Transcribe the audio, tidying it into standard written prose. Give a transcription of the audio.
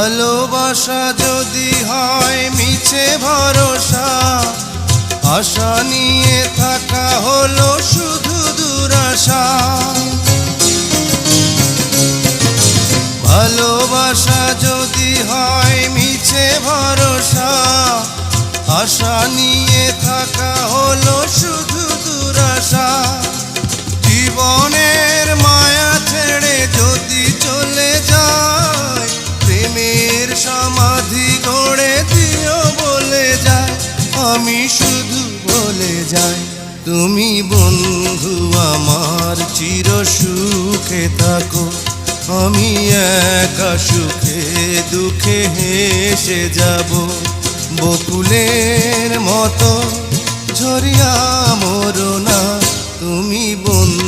ভালোবাসা যদি হয় মিছে ভরসা, আশা নিয়ে থাকা হলো শুধু দুরাশা। ভালোবাসা যদি হয় মিছে ভরসা, আশা নিয়ে থাকা হলো শুধু দুরাশা। জীবনের মায়া ছেড়ে যদি চলে যায়, প্রেমের সমাধি গড়ে দিও বলে যায়। আমি শুধু বলে যাই, তুমি বন্ধু আমার চির সুখে থাকো। আমি একা সুখে দুঃখে হেসে যাব, বকুলের মতো ঝরিয়া মরো না। তুমি বন্ধু